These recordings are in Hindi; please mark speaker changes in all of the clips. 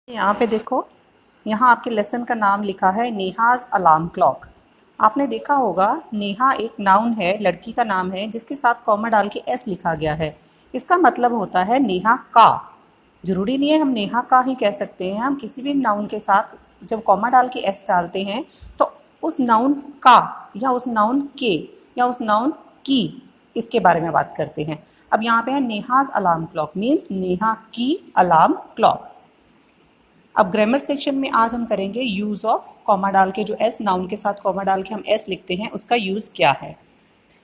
Speaker 1: यहाँ पे देखो, यहाँ आपके लेसन का नाम लिखा है नेहाज अलार्म क्लॉक। आपने देखा होगा नेहा एक नाउन है, लड़की का नाम है जिसके साथ कॉमा डाल के एस लिखा गया है। इसका मतलब होता है नेहा का। जरूरी नहीं है हम नेहा का ही कह सकते हैं, हम किसी भी नाउन के साथ जब कॉमा डाल के एस डालते हैं तो उस नाउन का या उस नाउन के या उस नाउन की इसके बारे में बात करते हैं। अब यहाँ पे है Neha's alarm clock means Neha की अलार्म क्लॉक। अब ग्रामर सेक्शन में आज हम करेंगे यूज़ ऑफ कॉमा डाल के, जो एस नाउन के साथ कॉमा डाल के हम एस लिखते हैं उसका यूज़ क्या है।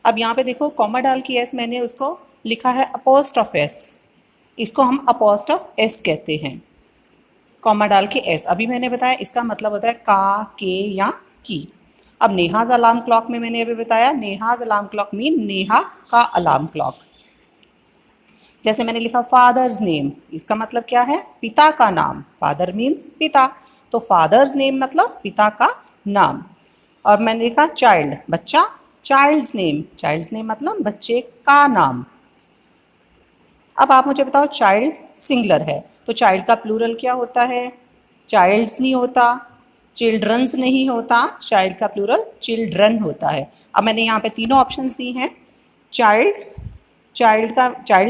Speaker 1: अब यहाँ पे देखो कॉमा डाल के एस मैंने उसको लिखा है अपोस्ट्रोफ एस, इसको हम अपोस्ट्रोफ एस कहते हैं। कॉमा डाल के एस अभी मैंने बताया इसका मतलब होता है का, के या की। अब नेहाज अलार्म क्लॉक में मैंने अभी बताया Neha's alarm clock mean Neha का अलार्म क्लॉक। जैसे मैंने लिखा फादर्स नेम, इसका मतलब क्या है पिता का नाम। फादर मीन्स पिता, तो फादर्स नेम मतलब पिता का नाम। और मैंने लिखा चाइल्ड बच्चा, चाइल्ड्स नेम मतलब बच्चे का नाम। अब आप मुझे बताओ चाइल्ड सिंगुलर है तो चाइल्ड का प्लूरल क्या होता है? चाइल्ड्स नहीं होता, चिल्ड्रंस नहीं होता, चाइल्ड का प्लूरल चिल्ड्रन होता है। अब मैंने यहाँ पे तीनों ऑप्शंस दी हैं। चाइल्ड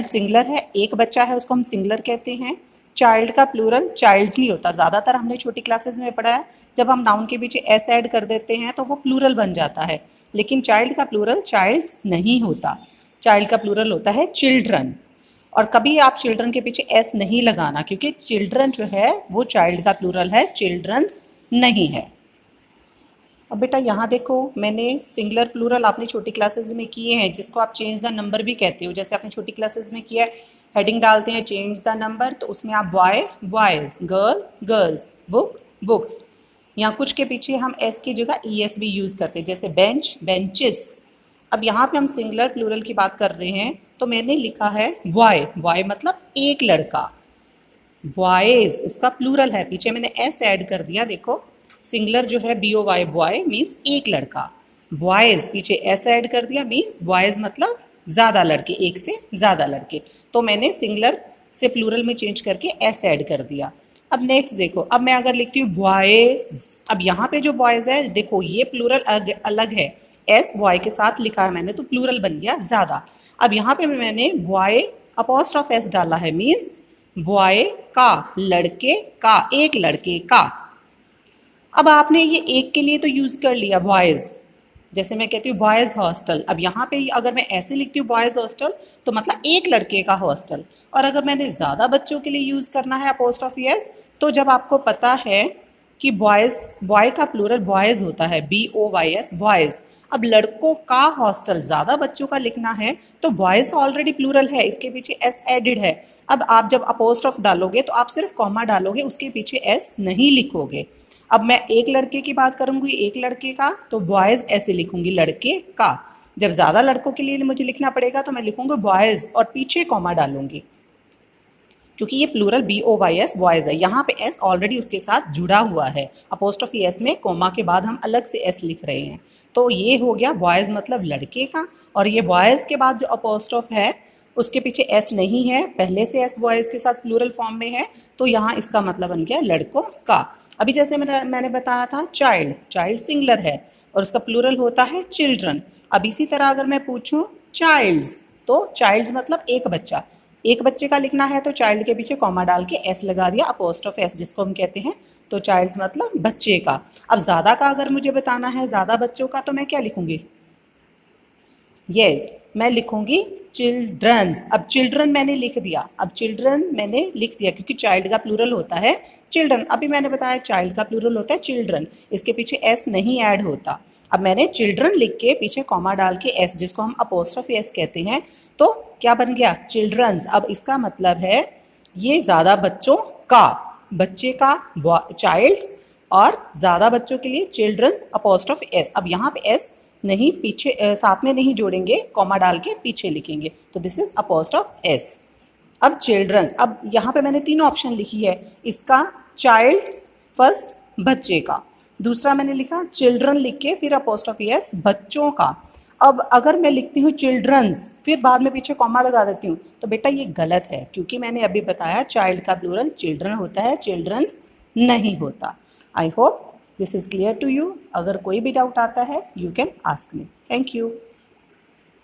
Speaker 1: सिंगुलर है, एक बच्चा है उसको हम सिंगुलर कहते हैं। चाइल्ड का प्लूरल चाइल्ड्स नहीं होता, ज़्यादातर हमने छोटी क्लासेस में पढ़ा है जब हम नाउन के पीछे एस ऐड कर देते हैं तो वो प्लूरल बन जाता है, लेकिन चाइल्ड का प्लूरल चाइल्ड्स नहीं होता। चाइल्ड का प्लूरल होता है चिल्ड्रन। और कभी आप चिल्ड्रन के पीछे एस नहीं लगाना क्योंकि चिल्ड्रन जो है वो चाइल्ड का प्लूरल है, चिल्ड्रंस नहीं है। अब बेटा यहाँ देखो मैंने सिंगुलर प्लूरल आपने छोटी क्लासेस में किए हैं जिसको आप चेंज द नंबर भी कहते हो। जैसे आपने छोटी क्लासेस में किया है, हेडिंग डालते हैं चेंज द नंबर, तो उसमें आप boy boys, girl girls, book books. यहाँ कुछ के पीछे हम एस की जगह ई एस भी यूज़ करते हैं, जैसे बेंच बेंचेस। अब यहाँ पे हम सिंगुलर प्लूरल की बात कर रहे हैं तो मैंने लिखा है बॉय, बॉय मतलब एक लड़का। बॉयज उसका प्लूरल है, पीछे मैंने एस ऐड कर दिया। देखो सिंगुलर जो है B O Y, boy means एक लड़का। बॉयज पीछे एस ऐड कर दिया मीन्स बॉयज मतलब ज़्यादा लड़के, एक से ज़्यादा लड़के। तो मैंने सिंगुलर से प्लूरल में चेंज करके एस ऐड कर दिया। अब नेक्स्ट देखो, अब मैं अगर लिखती हूँ बॉयज, अब यहाँ पे जो बॉयज है देखो ये प्लूरल अलग है, एस बॉय के साथ लिखा है मैंने तो प्लूरल बन गया ज़्यादा। अब यहाँ पे मैंने बॉय अपोस्ट्रोफ एस डाला है मीन्स बॉय का, लड़के का, एक लड़के का। अब आपने ये एक के लिए तो यूज़ कर लिया बॉयज़, जैसे मैं कहती हूँ बॉयज़ हॉस्टल। अब यहाँ पे अगर मैं ऐसे लिखती हूँ बॉयज़ हॉस्टल तो मतलब एक लड़के का हॉस्टल। और अगर मैंने ज़्यादा बच्चों के लिए यूज़ करना है अपोस्ट्रोफी एस, तो जब आपको पता है कि बॉयज़, बॉय का प्लूरल बॉयज़ होता है, B O Y S boys. अब लड़कों का हॉस्टल ज़्यादा बच्चों का लिखना है तो बॉयज़ ऑलरेडी प्लूरल है, इसके पीछे एस एडिड है। अब आप जब अपोस्ट्रोफ डालोगे तो आप सिर्फ कॉमा डालोगे, उसके पीछे एस नहीं लिखोगे। अब मैं एक लड़के की बात करूंगी, एक लड़के का, तो बॉयज़ ऐसे लिखूंगी लड़के का। जब ज़्यादा लड़कों के लिए मुझे लिखना पड़ेगा तो मैं लिखूंगी बॉयज़ और पीछे कॉमा डालूंगी क्योंकि ये plural B O Y S boys है। यहाँ पे एस ऑलरेडी उसके साथ जुड़ा हुआ है, अपोस्ट्रोफी एस में कोमा के बाद हम अलग से एस लिख रहे हैं। तो ये हो गया बॉयज़ मतलब लड़के का, और ये बॉयज़ के बाद जो अपोस्ट्रोफ है उसके पीछे एस नहीं है, पहले से एस बॉयज़ के साथ प्लूरल फॉर्म में है, तो यहाँ इसका मतलब बन गया लड़कों का। अभी जैसे मैंने बताया था चाइल्ड, चाइल्ड सिंगुलर है और उसका प्लूरल होता है चिल्ड्रन। अब इसी तरह अगर मैं पूछूं चाइल्ड्स, तो चाइल्ड्स मतलब एक बच्चा, एक बच्चे का लिखना है तो चाइल्ड के पीछे कॉमा डाल के एस लगा दिया, अपोस्ट्रोफ एस जिसको हम कहते हैं, तो चाइल्ड्स मतलब बच्चे का। अब ज़्यादा का अगर मुझे बताना है, ज़्यादा बच्चों का, तो मैं क्या लिखूंगी? यस, मैं लिखूंगी चिल्ड्रंस। अब चिल्ड्रन मैंने लिख दिया, अब चिल्ड्रन मैंने लिख दिया क्योंकि चाइल्ड का प्लूरल होता है चिल्ड्रन। अभी मैंने बताया चाइल्ड का प्लूरल होता है चिल्ड्रन, इसके पीछे एस नहीं ऐड होता। अब मैंने चिल्ड्रन लिख के पीछे कॉमा डाल के एस जिसको हम अपोस्ट्रोफी एस कहते हैं, तो क्या बन गया? चिल्ड्रंस। अब इसका मतलब है ये ज़्यादा बच्चों का, बच्चे का चाइल्ड्स, और ज़्यादा बच्चों के लिए चिल्ड्रंस अपोस्ट्रोफी एस। अब यहाँ पे एस नहीं, पीछे साथ में नहीं जोड़ेंगे, कॉमा डाल के पीछे लिखेंगे, तो दिस इज अपोस्ट्रोफ एस। अब चिल्ड्रंस, अब यहाँ पे मैंने तीनों ऑप्शन लिखी है, इसका चाइल्ड्स फर्स्ट बच्चे का, दूसरा मैंने लिखा चिल्ड्रन लिख के फिर अपोस्ट्रोफी एस बच्चों का। अब अगर मैं लिखती हूँ चिल्ड्रंस, फिर बाद में पीछे कॉमा लगा देती हूँ, तो बेटा ये गलत है, क्योंकि मैंने अभी बताया चाइल्ड का प्लूरल चिल्ड्रन होता है, चिल्ड्रंस नहीं होता। I hope this is clear to you. अगर कोई भी डाउट आता है, you can ask me. Thank you.